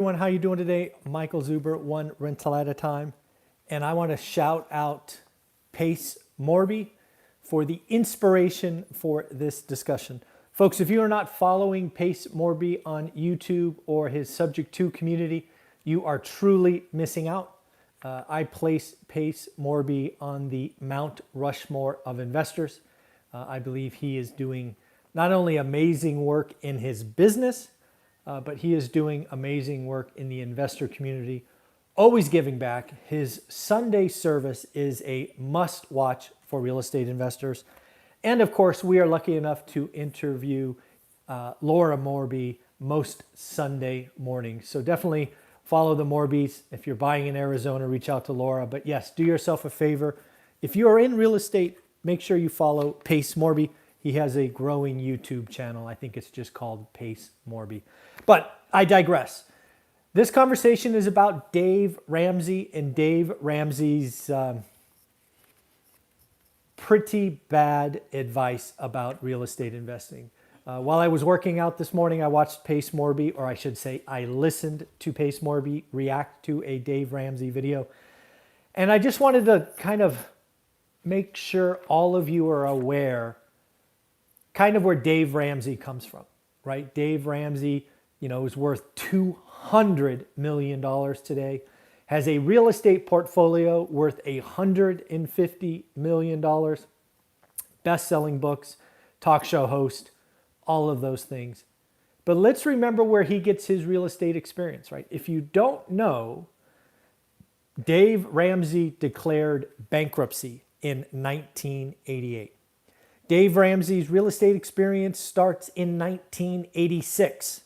Everyone, how you doing today? Michael Zuber, one rental at a time. And I want to shout out Pace Morby for the inspiration for this discussion. Folks, if you are not following Pace Morby on YouTube or his Subject to community, you are truly missing out. I place Pace Morby on the Mount Rushmore of investors. I believe he is doing not only amazing work in his business, but he is doing amazing work in the investor community, always giving back. His Sunday service is a must watch for real estate investors. And of course, we are lucky enough to interview Laura Morby most Sunday mornings. So definitely follow the Morbys. If you're buying in Arizona, reach out to Laura. But yes, do yourself a favor. If you are in real estate, make sure you follow Pace Morby. He has a growing YouTube channel. I think it's just called Pace Morby. But I digress. This conversation is about Dave Ramsey and Dave Ramsey's pretty bad advice about real estate investing. While I was working out this morning, I watched Pace Morby, or I should say I listened to Pace Morby react to a Dave Ramsey video. And I just wanted to kind of make sure all of you are aware kind of where Dave Ramsey comes from, right? Dave Ramsey, is worth $200 million today, has a real estate portfolio worth $150 million, best-selling books, talk show host, all of those things. But let's remember where he gets his real estate experience, right? If you don't know, Dave Ramsey declared bankruptcy in 1988. Dave Ramsey's real estate experience starts in 1986.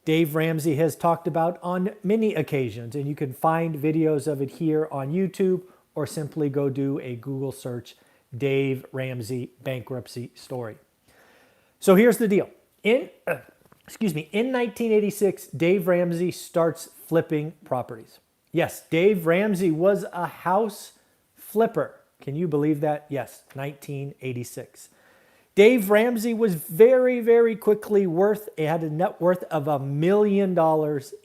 Dave Ramsey has talked about on many occasions, and you can find videos of it here on YouTube or simply go do a Google search, Dave Ramsey bankruptcy story. So here's the deal. In 1986, Dave Ramsey starts flipping properties. Yes, Dave Ramsey was a house flipper. Can you believe that? Yes, 1986. Dave Ramsey was very, very quickly had a net worth of $1 million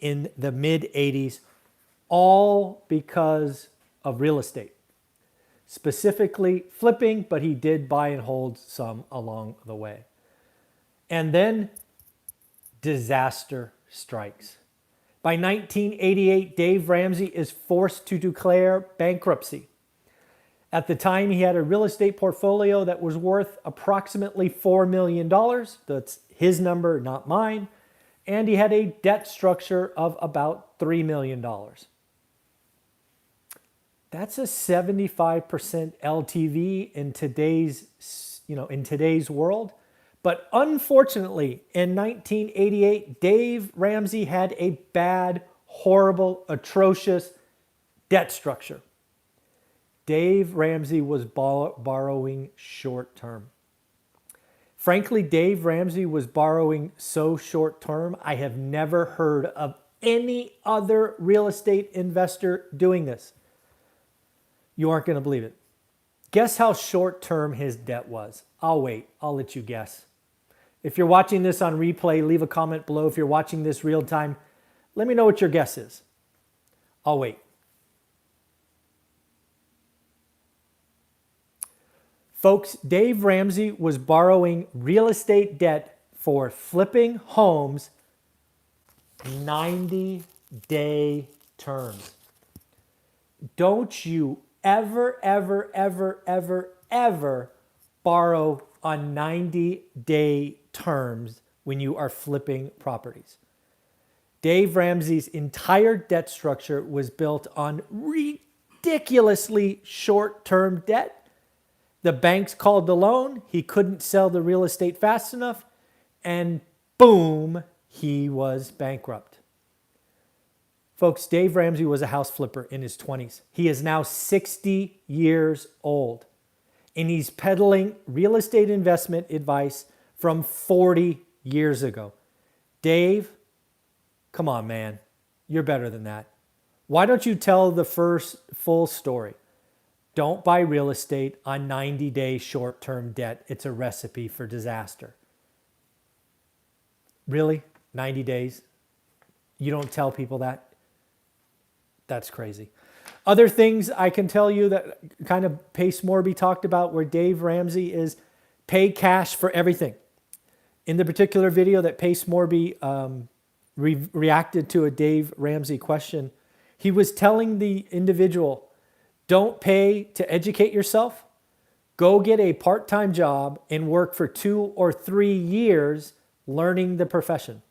in the mid-'80s, all because of real estate. Specifically flipping, but he did buy and hold some along the way. And then disaster strikes. By 1988, Dave Ramsey is forced to declare bankruptcy. At the time, he had a real estate portfolio that was worth approximately $4 million. That's his number, not mine. And he had a debt structure of about $3 million. That's a 75% LTV in today's world. But unfortunately, in 1988, Dave Ramsey had a bad, horrible, atrocious debt structure. Dave Ramsey was borrowing short term. Frankly, Dave Ramsey was borrowing so short term, I have never heard of any other real estate investor doing this. You aren't going to believe it. Guess how short term his debt was. I'll wait. I'll let you guess. If you're watching this on replay, leave a comment below. If you're watching this real time, let me know what your guess is. I'll wait. Folks, Dave Ramsey was borrowing real estate debt for flipping homes 90-day terms. Don't you ever borrow on 90-day terms when you are flipping properties. Dave Ramsey's entire debt structure was built on ridiculously short-term debt. The banks called the loan. He couldn't sell the real estate fast enough. And boom, he was bankrupt. Folks, Dave Ramsey was a house flipper in his 20s. He is now 60 years old. And he's peddling real estate investment advice from 40 years ago. Dave, come on, man. You're better than that. Why don't you tell the first full story? Don't buy real estate on 90-day short-term debt. It's a recipe for disaster. Really? 90 days? You don't tell people that. That's crazy. Other things I can tell you that kind of Pace Morby talked about, where Dave Ramsey is pay cash for everything. In the particular video that Pace Morby reacted to a Dave Ramsey question, he was telling the individual, don't pay to educate yourself. Go get a part-time job and work for 2 or 3 years learning the profession.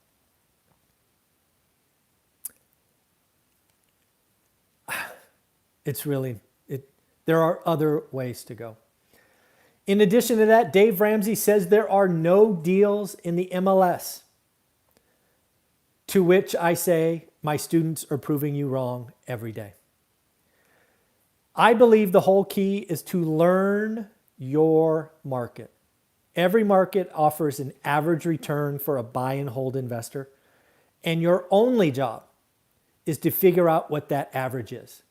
There are other ways to go. In addition to that, Dave Ramsey says there are no deals in the MLS. To which I say, my students are proving you wrong every day. I believe the whole key is to learn your market. Every market offers an average return for a buy and hold investor, and your only job is to figure out what that average is.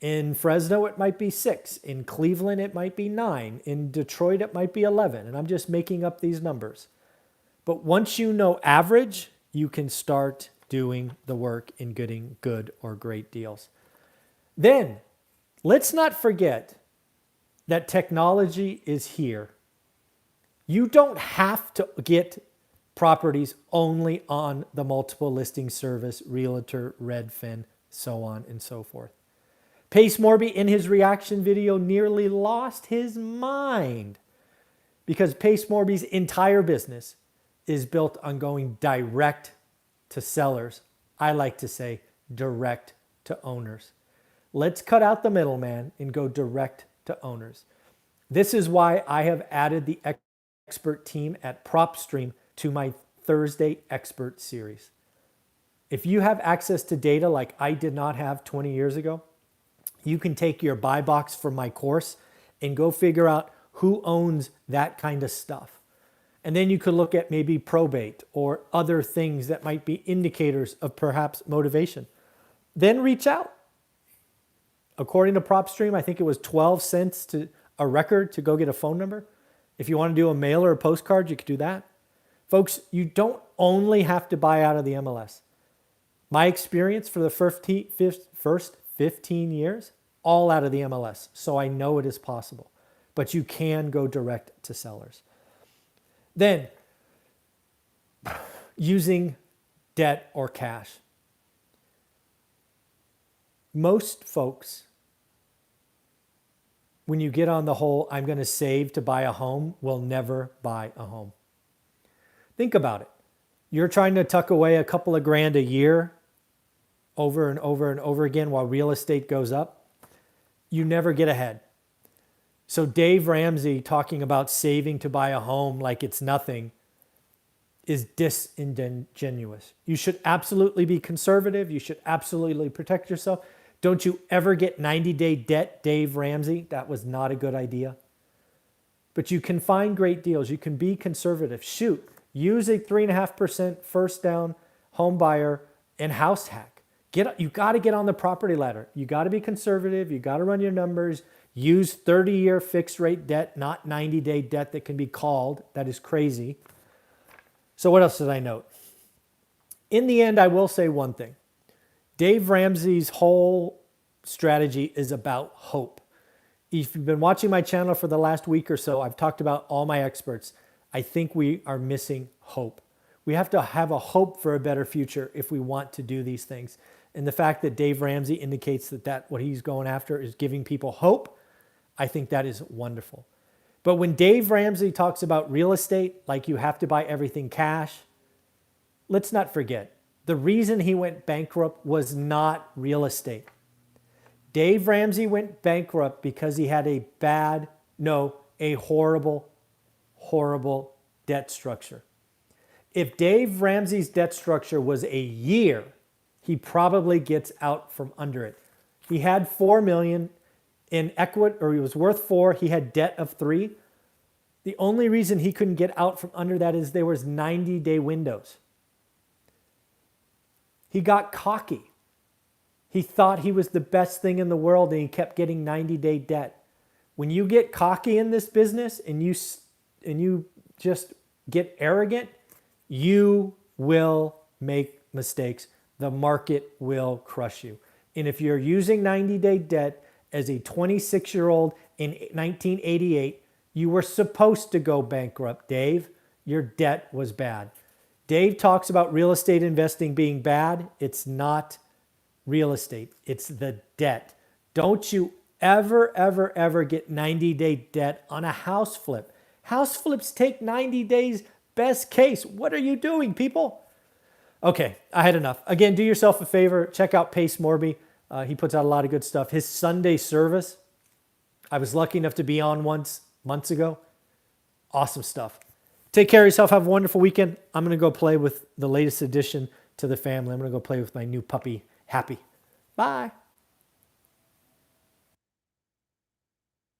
In Fresno, it might be 6. In Cleveland, it might be 9. In Detroit, it might be 11. And I'm just making up these numbers. But once you know average, you can start doing the work in getting good or great deals. Then, let's not forget that technology is here. You don't have to get properties only on the multiple listing service, Realtor, Redfin, so on and so forth. Pace Morby, in his reaction video, nearly lost his mind because Pace Morby's entire business is built on going direct to sellers. I like to say direct to owners. Let's cut out the middleman and go direct to owners. This is why I have added the expert team at PropStream to my Thursday expert series. If you have access to data like I did not have 20 years ago, you can take your buy box from my course and go figure out who owns that kind of stuff. And then you could look at maybe probate or other things that might be indicators of perhaps motivation. Then reach out. According to PropStream, I think it was 12 cents to a record to go get a phone number. If you want to do a mail or a postcard, you could do that. Folks, you don't only have to buy out of the MLS. My experience for the first 15 years, all out of the MLS. So I know it is possible, but you can go direct to sellers. Then, using debt or cash. Most folks, when you get on the whole, I'm going to save to buy a home, will never buy a home. Think about it. You're trying to tuck away a couple of grand a year over and over and over again while real estate goes up. You never get ahead. So Dave Ramsey talking about saving to buy a home like it's nothing is disingenuous. You should absolutely be conservative. You should absolutely protect yourself. Don't you ever get 90-day debt, Dave Ramsey. That was not a good idea. But you can find great deals. You can be conservative. Shoot, use a 3.5% first down home buyer and house hack. You got to get on the property ladder. You got to be conservative. You got to run your numbers. Use 30-year fixed rate debt, not 90-day debt that can be called. That is crazy. So what else did I note? In the end, I will say one thing. Dave Ramsey's whole strategy is about hope. If you've been watching my channel for the last week or so, I've talked about all my experts. I think we are missing hope. We have to have a hope for a better future if we want to do these things. And the fact that Dave Ramsey indicates that what he's going after is giving people hope, I think that is wonderful. But when Dave Ramsey talks about real estate, like you have to buy everything cash, let's not forget, the reason he went bankrupt was not real estate. Dave Ramsey went bankrupt because he had a horrible, horrible debt structure. If Dave Ramsey's debt structure was a year, he probably gets out from under it. He had $4 million in equity, or he was worth $4 million. He had debt of $3 million. The only reason he couldn't get out from under that is there was 90-day windows. He got cocky. He thought he was the best thing in the world, and he kept getting 90-day debt. When you get cocky in this business and you just get arrogant, you will make mistakes the market will crush you. And if you're using 90-day debt as a 26-year-old in 1988, you were supposed to go bankrupt, Dave. Your debt was bad. Dave talks about real estate investing being bad. It's not real estate. It's the debt. Don't you ever get 90-day debt on a house flip. House flips take 90 days, best case. What are you doing, people? Okay, I had enough. Again, do yourself a favor. Check out Pace Morby. He puts out a lot of good stuff. His Sunday service, I was lucky enough to be on once months ago. Awesome stuff. Take care of yourself. Have a wonderful weekend. I'm going to go play with the latest addition to the family. I'm going to go play with my new puppy, Happy. Bye.